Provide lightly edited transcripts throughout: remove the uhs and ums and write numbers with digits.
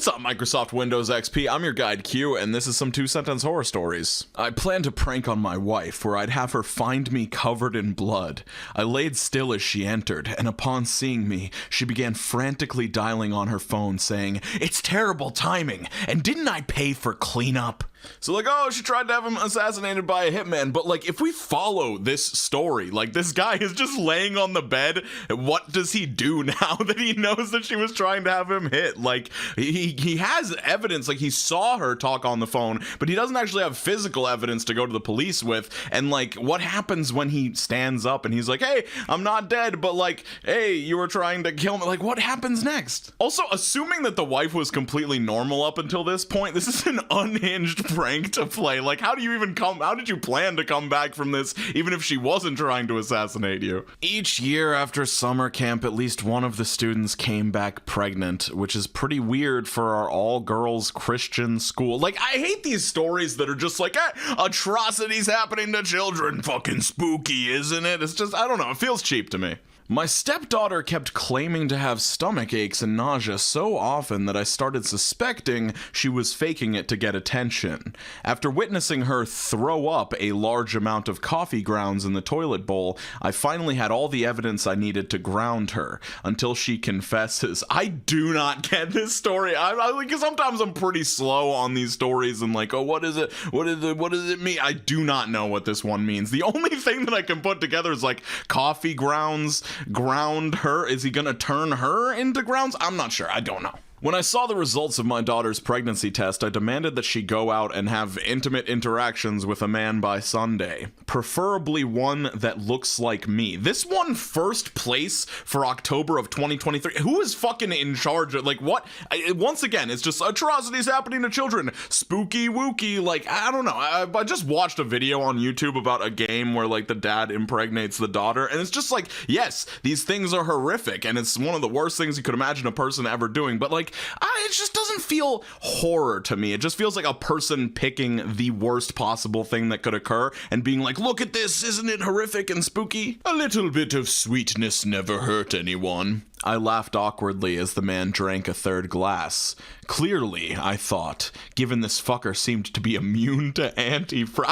What's up, Microsoft Windows XP? I'm your guide Q, and this is some 2-sentence horror stories. I planned a prank on my wife where I'd have her find me covered in blood. I laid still as she entered, and upon seeing me, she began frantically dialing on her phone saying, "It's terrible timing, and didn't I pay for cleanup?" So like, oh, she tried to have him assassinated by a hitman, but like, if we follow this story, like, this guy is just laying on the bed. What does he do now that he knows that she was trying to have him hit? Like, he has evidence, like, he saw her talk on the phone, but he doesn't actually have physical evidence to go to the police with. And like, what happens when he stands up and he's like, "Hey, I'm not dead, but like, hey, you were trying to kill me." Like, what happens next? Also, assuming that the wife was completely normal up until this point, this is an unhinged prank to play. Like, how did you plan to come back from this, even if she wasn't trying to assassinate you? Each year after summer camp, at least one of the students came back pregnant, which is pretty weird for our all-girls Christian school. Like, I hate these stories that are just like, atrocities happening to children. Fucking spooky, isn't it? It's just, I don't know, it feels cheap to me. My stepdaughter kept claiming to have stomach aches and nausea so often that I started suspecting she was faking it to get attention. After witnessing her throw up a large amount of coffee grounds in the toilet bowl, I finally had all the evidence I needed to ground her, until she confesses. I do not get this story. Because sometimes I'm pretty slow on these stories and like, oh, what is it? What does it mean? I do not know what this one means. The only thing that I can put together is like coffee grounds. Ground her? Is he gonna turn her into grounds? I'm not sure. I don't know. When I saw the results of my daughter's pregnancy test, I demanded that she go out and have intimate interactions with a man by Sunday. Preferably one that looks like me. This won first place for October of 2023. Who is fucking in charge of, like, what? Once again, it's just atrocities happening to children. Spooky wooky, like, I don't know. I just watched a video on YouTube about a game where, like, the dad impregnates the daughter, and it's just like, yes, these things are horrific, and it's one of the worst things you could imagine a person ever doing, but, like, it just doesn't feel horror to me. It just feels like a person picking the worst possible thing that could occur and being like, look at this, isn't it horrific and spooky? A little bit of sweetness never hurt anyone. I laughed awkwardly as the man drank a third glass. Clearly, I thought, given this fucker seemed to be immune to I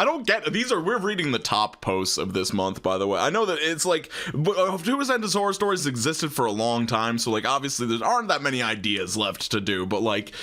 don't get it. We're reading the top posts of this month, by the way. I know that it's like, 2-sentence horror stories existed for a long time, so like, obviously there aren't that many ideas left to do, but like,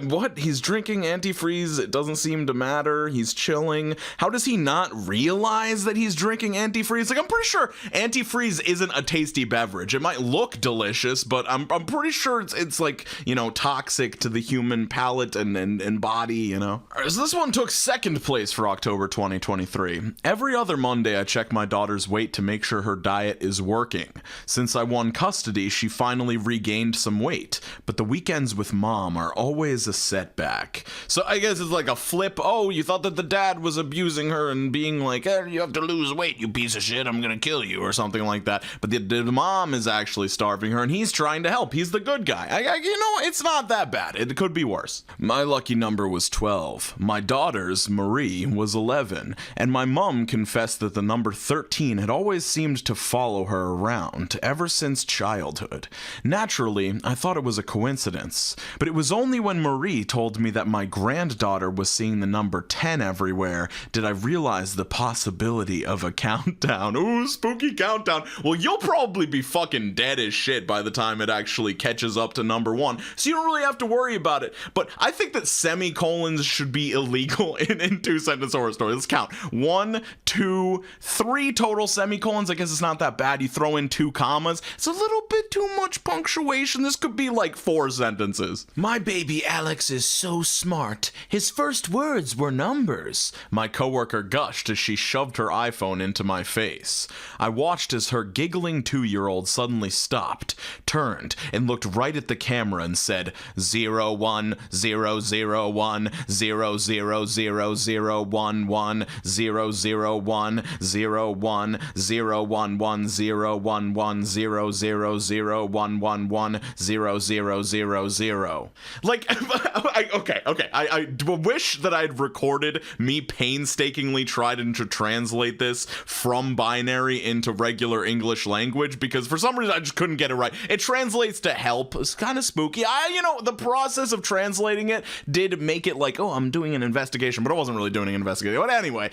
what? He's drinking antifreeze, it doesn't seem to matter, he's chilling. How does he not realize that he's drinking antifreeze? Like, I'm pretty sure antifreeze isn't a tasty beverage. It might look delicious, but I'm pretty sure it's like, you know, toxic to the human palate and body, you know. So this one took second place for October 2023. Every other Monday I check my daughter's weight to make sure her diet is working. Since I won custody, she finally regained some weight, but the weekends with mom are always a setback. So I guess it's like a flip. Oh, you thought that the dad was abusing her and being like, you have to lose weight, you piece of shit, I'm gonna kill you, or something like that. But the mom is actually starving her, and he's trying to help. He's the good guy. You know, it's not that bad. It could be worse. My lucky number was 12. My daughter's, Marie, was 11, and my mom confessed that the number 13 had always seemed to follow her around ever since childhood. Naturally, I thought it was a coincidence, but it was only when Marie told me that my granddaughter was seeing the number 10 everywhere did I realize the possibility of a countdown. Ooh, spooky countdown. Well, you'll probably be fucking dead as shit by the time it actually catches up to number 1, so you don't really have to worry about it. But I think that semicolons should be illegal in 2-sentence horror stories. Let's count. 1, 2, 3 total semicolons. I guess it's not that bad. You throw in 2 commas. It's a little bit too much punctuation. This could be like 4 sentences. My baby Alex is so smart. His first words were numbers. My coworker gushed as she shoved her iPhone into my face. I watched as her giggling 2-year-old suddenly stopped, turned, and looked right at the camera and said, 01001 000100011 0011011 00011 00011 0. Like, I wish that I'd recorded me painstakingly trying to translate this from binary into regular English language, because for some reason I just couldn't get it right. It translates to help. It's kind of spooky. The process of translating it did make it like, oh, I'm doing an investigation, but I wasn't really doing an investigation. But anyway,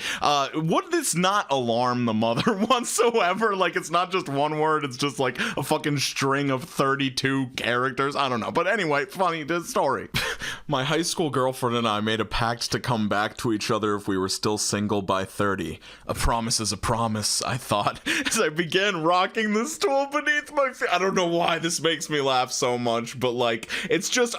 would this not alarm the mother whatsoever? Like, it's not just one word, it's just like a fucking string of 32 characters. I don't know. But anyway, funny story. My high school girlfriend and I made a pact to come back to each other if we were still single by 30. A promise is a promise, I thought, as I began rocking the stool beneath my feet. I don't know why this makes me laugh so much, but like,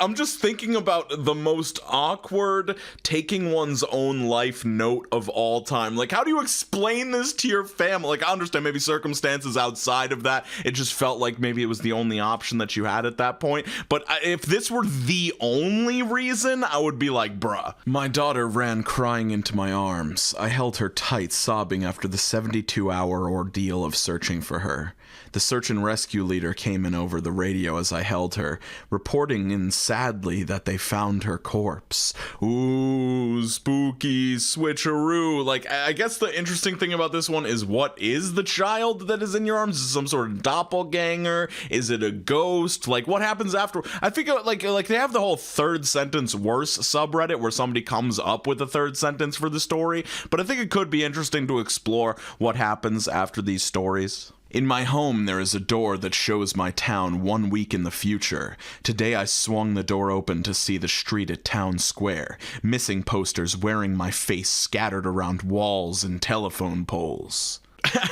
I'm just thinking about the most awkward taking one's own life note of all time. Like, how do you explain this to your family? Like, I understand maybe circumstances outside of that, it just felt like maybe it was the only option that you had at that point. But if this were the only reason, I would be like, bruh. My daughter ran crying into my arms. I held her tight, sobbing after the 72-hour ordeal of searching for her. The search and rescue leader came in over the radio as I held her, reporting in sadly that they found her corpse. Ooh, spooky switcheroo. Like, I guess the interesting thing about this one is, what is the child that is in your arms? Is it some sort of doppelganger? Is it a ghost? Like, what happens after? I think like they have the whole third sentence worse subreddit where somebody comes up with a third sentence for the story, but I think it could be interesting to explore what happens after these stories. In my home, there is a door that shows my town 1 week in the future. Today I swung the door open to see the street at Town Square. Missing posters wearing my face scattered around walls and telephone poles.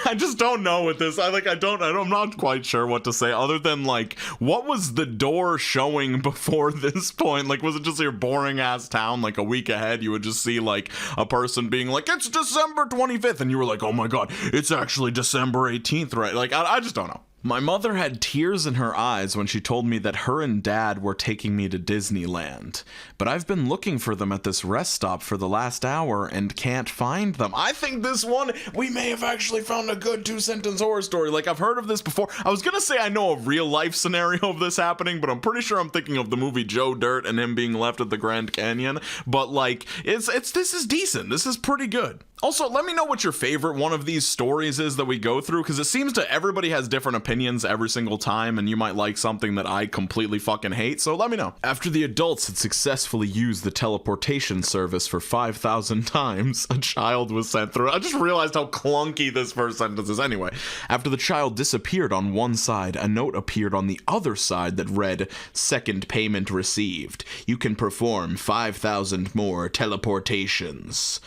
I just don't know with this. I'm not quite sure what to say other than, like, what was the door showing before this point? Like, was it just your boring ass town? Like, a week ahead, you would just see, like, a person being like, it's December 25th. And you were like, oh my God, it's actually December 18th, right? Like, I just don't know. My mother had tears in her eyes when she told me that her and Dad were taking me to Disneyland. But I've been looking for them at this rest stop for the last hour and can't find them. I think this one, we may have actually found a good 2-sentence horror story. Like, I've heard of this before. I was gonna say I know a real life scenario of this happening, but I'm pretty sure I'm thinking of the movie Joe Dirt and him being left at the Grand Canyon. But like, this is decent. This is pretty good. Also, let me know what your favorite one of these stories is that we go through, because it seems to everybody has different opinions every single time, and you might like something that I completely fucking hate, so let me know. After the adults had successfully used the teleportation service for 5,000 times, a child was sent through. I just realized how clunky this first sentence is. Anyway, after the child disappeared on one side, a note appeared on the other side that read, "Second payment received. You can perform 5,000 more teleportations."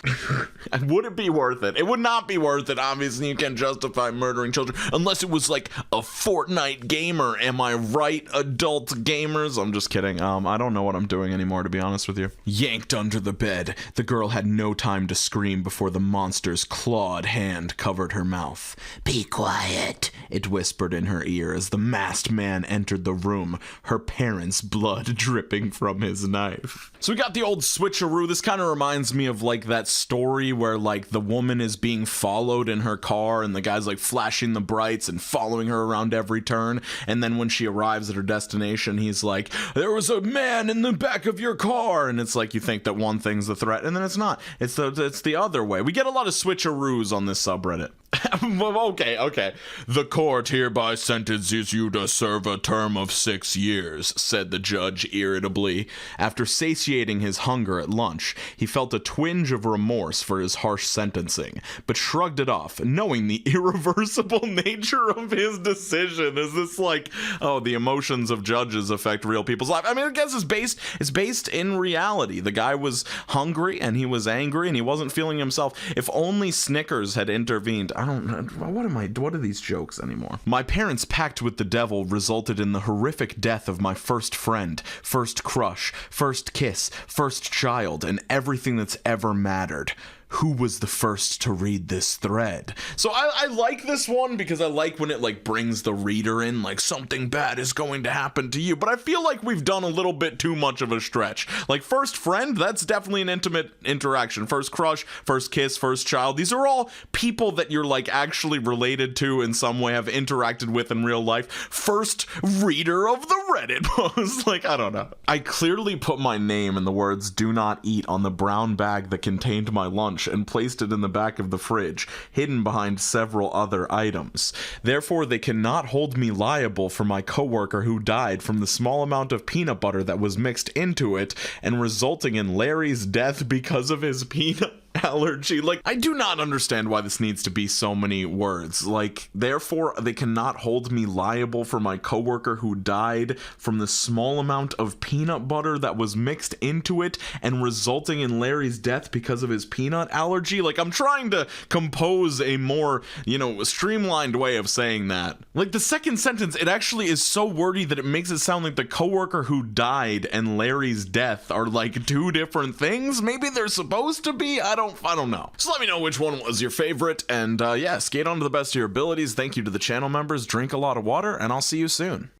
Would it be worth it? It would not be worth it. Obviously, you can't justify murdering children unless it was like a Fortnite gamer. Am I right, adult gamers? I'm just kidding. I don't know what I'm doing anymore, to be honest with you. Yanked under the bed, the girl had no time to scream before the monster's clawed hand covered her mouth. "Be quiet," it whispered in her ear as the masked man entered the room, her parents' blood dripping from his knife. So we got the old switcheroo. This kind of reminds me of like that story where like the woman is being followed in her car and the guy's like flashing the brights and following her around every turn, and then when she arrives at her destination, he's like, "There was a man in the back of your car," and it's like you think that one thing's the threat, and then it's not. It's the other way. We get a lot of switcheroos on this subreddit. Okay. "The court hereby sentences you to serve a term of 6 years, said the judge irritably. After satiating his hunger at lunch, he felt a twinge of remorse for his harsh sentencing, but shrugged it off, knowing the irreversible nature of his decision. Is this like, oh, the emotions of judges affect real people's lives? I mean, I guess it's based in reality. The guy was hungry and he was angry and he wasn't feeling himself. If only Snickers had intervened. What are these jokes anymore? My parents' pact with the devil resulted in the horrific death of my first friend, first crush, first kiss, first child, and everything that's ever mattered. Who was the first to read this thread? So I like this one because I like when it like brings the reader in, like something bad is going to happen to you. But I feel like we've done a little bit too much of a stretch. Like first friend, that's definitely an intimate interaction. First crush, first kiss, first child. These are all people that you're like actually related to in some way, have interacted with in real life. First reader of the Reddit post. Like, I don't know. I clearly put my name and the words "do not eat" on the brown bag that contained my lunch and placed it in the back of the fridge, hidden behind several other items. Therefore, they cannot hold me liable for my coworker who died from the small amount of peanut butter that was mixed into it and resulting in Larry's death because of his peanut allergy. Like, I do not understand why this needs to be so many words. Like, therefore, they cannot hold me liable for my coworker who died from the small amount of peanut butter that was mixed into it and resulting in Larry's death because of his peanut allergy. Like, I'm trying to compose a more, streamlined way of saying that. Like, the second sentence, it actually is so wordy that it makes it sound like the coworker who died and Larry's death are like two different things. Maybe they're supposed to be. I don't know. So let me know which one was your favorite, and yeah, skate on to the best of your abilities. Thank you to the channel members, drink a lot of water, and I'll see you soon.